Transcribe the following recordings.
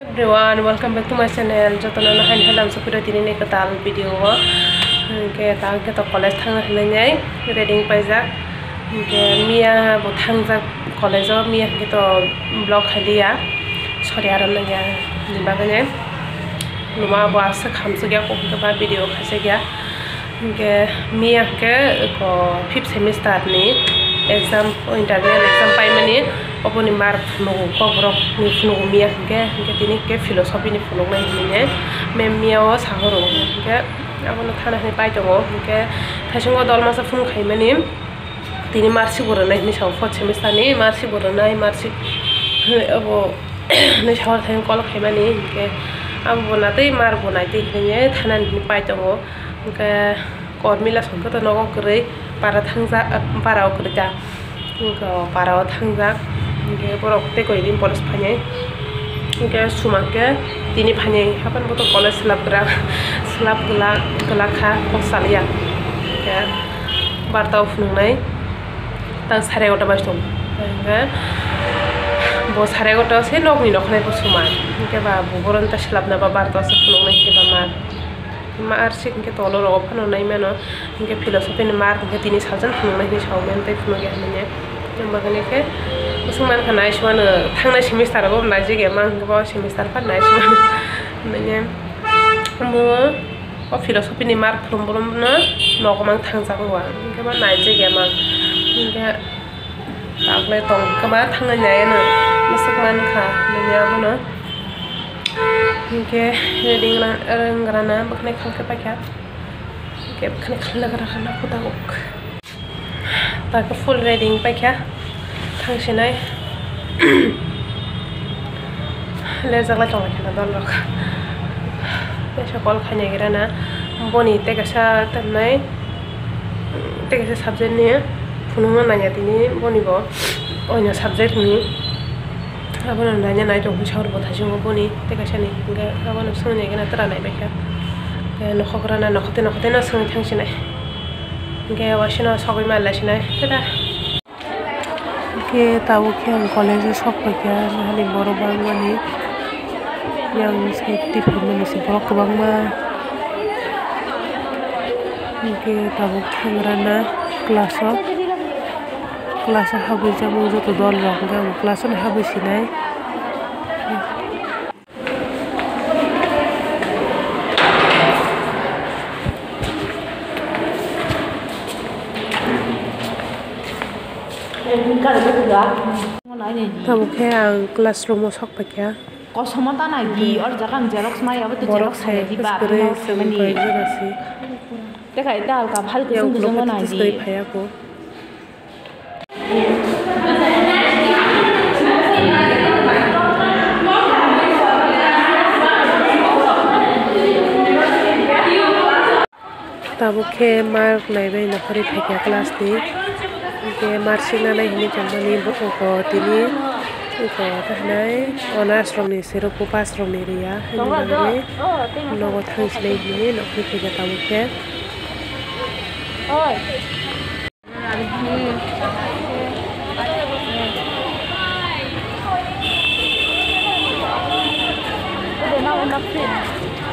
Everyone, welcome back to my channel. Jotono na hain halam sapura tini ne katal video ke ta ke to college thang hanai reading paijak ke mia bo thangjak college mia ke to blog khaliya sori aram na ya nibagane luma bo asa khamsu gya ko ke ba video khase gya ke mia ke ko 5th semester ni exam internal exam pai mani oponi mark no kobrok ni no mia ke tini ke philosophy ni phulok nai ni mem mia o sahoro ke abono thana he pai tongo ke thaisungo dolmasa phun khaimani tini marsi bornai ni saw 4th semester ni marsi bornai marsi abo ni saw thain kol khaimani ke abo natei mar bonai tei ni thana ni pai tongo ke kormila songko to nogo krei para thangja para okrika ko para thangja ke borok te koi din polis phane ke sumake tini phane hapan boto college slap gala kha kosalia ke barta ufnungnai ta sare gota bastom ke bo sare gota se nokni nokhnai bo suman ke ba boron ta slap na ba barta se phunungnai ke ba mar sik ke tolo ro phano nai meno ke philosophy ni mar ke tini saljan phunungnai ni sawmen tai phununge hane jambagane ke musuman khanai shwan thangna semester go na jige mang go semester pa nai shwan nanya mo o philosophy ni mar phum na nokmang thangjak wa ke ba nai jige mang ke taklai tong ke ba thangai nai na musukman kha nanya bo na ke reading rana bakne khalke pakya ke bakne khallagra khana khuda ok ta ke full reading pakya thangsinai lezakla chong khana dolok pe সকল khanya girana boni tekasa tanai tekasa subject ni phununga nanya tini boni bo oina subject ni abono nanya nai tong saur bo thajungo boni tekasa ni ga abono sungne gena tra nai bekha ke nokhograna nokhote na sung thangsinai ge wasina sobai mallasinai teta ke tawo ke college sok pakya hani boro bangani yang safety family se borok bangma ke tawo khangrana class habu jamu joto dol rok ga class na habu sinai tamu ke ang classroom o sok pakya kosomata na gi or jakang xerox mai aba to xerox hai di ba mani dekhai dal ka phal ke sung jong na di phaya ko tabu ke mark nai bai na khari thakya class ni ke marsina nai hini jamani bo ko tini ko tahnai honors rong ni sero ko pass rong ni ria hini logo thangs lei hini nokni thakya tabu ke oi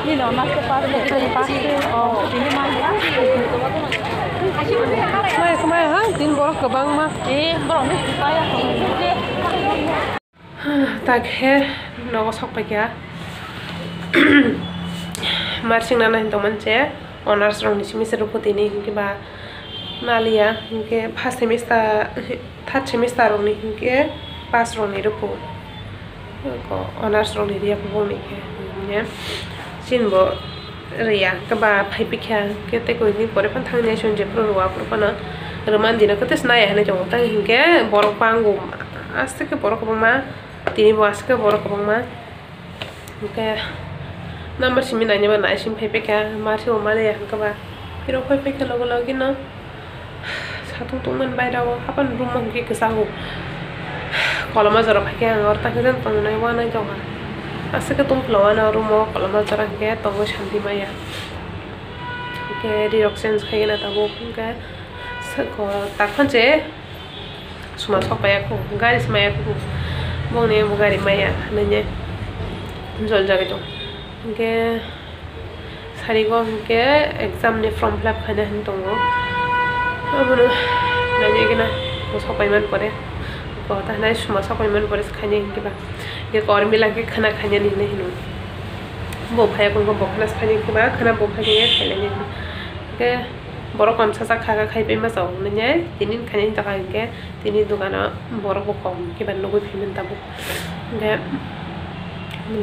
ni no mas ke pass ini mah Kemai ha tin borok kebang mah borok ni supaya tak he nogo sok pakya marsing nana hinto manche honors rong ni semester poti ni ke ba nalia ke first semester third semester rong ni ke pass rong ni rupo ko honors rong ni ria po ni ke ne sinbo ria ke ba phai pikha ke te ko ni pore pan thang ne son je pro wa pro pana roman dina ko tes nai hane jong ta hinke borok pangu aste ke borok ma tini bo aske borok ma ke number simi nanya ba nai sim phai pikha marsi o male ya ke ba piro phai pikha logo logi na satung tungman bai dawo hapan room ke kesangu kolama jara phai angor ta ke jan tong nai wa nai jong aste ke tum flowa na room kolama jara ke tongo shanti maya ke directions khaina tabo ke ko takhanche suma sopaya ko gari smaya ko bone mo gari maya nanya जल जागे दं इनके सारिगो इनके exam नि form fill up खाने हन दं अबनो नाजे के ना वो सकाइमान परे कहता है सुमा सकाइमान परे खाने इनके बा ये कर मिला के खाना खाने नहीं हिनु बो भाई को बखलास खाने के बा खाना बो भाई के खाने नहीं के बरो कम सा खागा खाइ पे मसौ नने तिनिन खाने तका के तिनि दुकान बरो को कम के बन लोग फिमन तबो के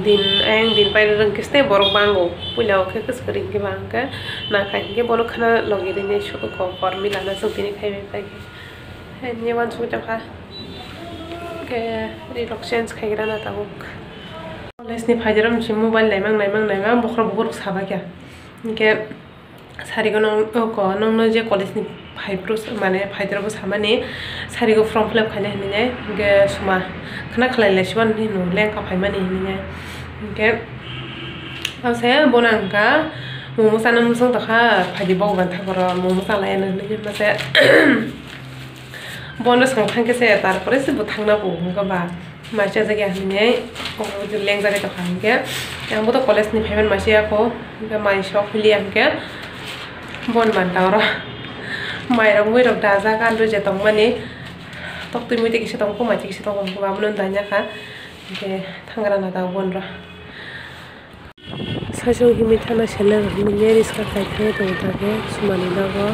दिन पाइ रंग किस्ते बरो बांगो पुलाव के कस करिं के बांग के ना खाइ के बरो खाना लगे देने छो को कर मिलाना सब तिनि खाइ पे पाइ के ने वन सु तका के रिलक्सेंस खाइरा ना तबो कॉलेज नि फाइजरम से मोबाइल नाइमां बखर साबा क्या के सारिगो नंग जे कॉलेज नि फाइप्रो माने फाइद्रबो सामाने सारिगो फॉर्म फिलअप खाने हने के सुमा खाना खलाइले सिबान नि नु लेंका फाइमाने हने के आसे बनांका मोमो साना मुसं तखा फाइदि बावगान थाकर मोमो सालाय ने मासे बन संखां के से तारपरे से थांना बो बा मासे जगे हने ओ लेंग जारे तखा के आंबो तो कॉलेज नि फाइमान मासे को माइ शॉप खुली आंके बन बान्तावर माइरं मैरं दाजा गालु जे दं माने तक्ति मुइते किसे दं को माइते किसे दं को बामन दान्या खा के थांग्रा ना दा बन र साजों हिमि थाना सेले मिने रिस्का खाइथे दं ताके सुमानि दागो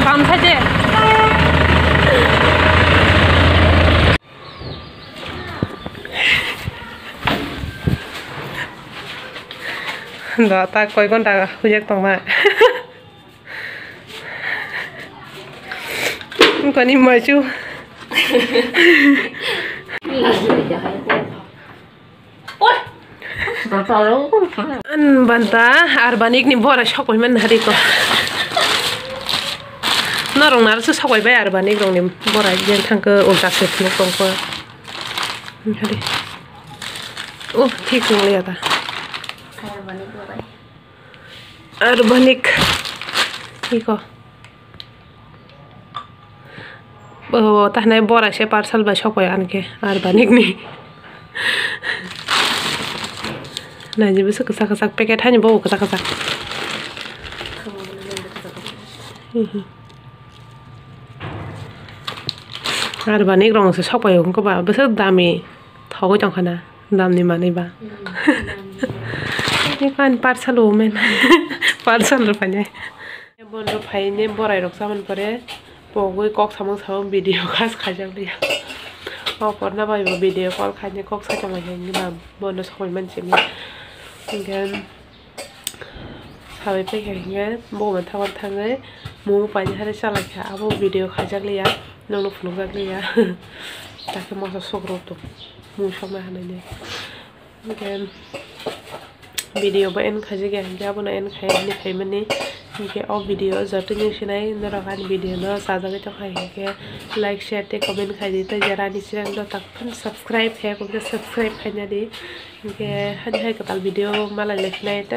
काम थाजे ता कई घंटा हुजक तमा कनी मचु बन्ता आर्बानिक नि बरा सकाइमान हारिको नरं नारसो सकाइबाय आर्बानिक रंनि बरा जेन थांको उल्टा सेफनो दंको हारि ओ ठीक नंलिया ता आर्बानिक ठीक हो ताहने बरा से पार्सल बा सकाय आनके आर्बानिक नि नाजी बस कसा पैकेट हानि बो कसा आर्बानिक रंग से सकाय उनको बा बस दामी थागो जंखाना दामनि मानैबा ये कान पार्सल ओमेन पार्सल रुपाने बन रुपाइने बराय रक्सामन परे बगै कक सामं सामं वीडियो खास खाजों लिया अफरना बायबो वीडियो कॉल खाने कक साजों मायनि बा बन सकाय मानसि इनगेन साबै फैखायनो बगमन थावन थाङै मु पानि हारे सालायखा आबो वीडियो खाजों लिया नंनो फुलुगाग लिया ताके मसा सग्रोतो मु समा हानायनि इनगेन वीडियो बा एन खाजे गया जाबो ना एन खायनि खायमनि के ऑफ वीडियो जत निसिनाय नरगान वीडियो न साजागे तो खाय के लाइक शेयर ते कमेंट खाय दे त जरा नि चैनल द तक सब्सक्राइब है को सब्सक्राइब खायना दे के हन है कताल वीडियो माला लेखनाय ता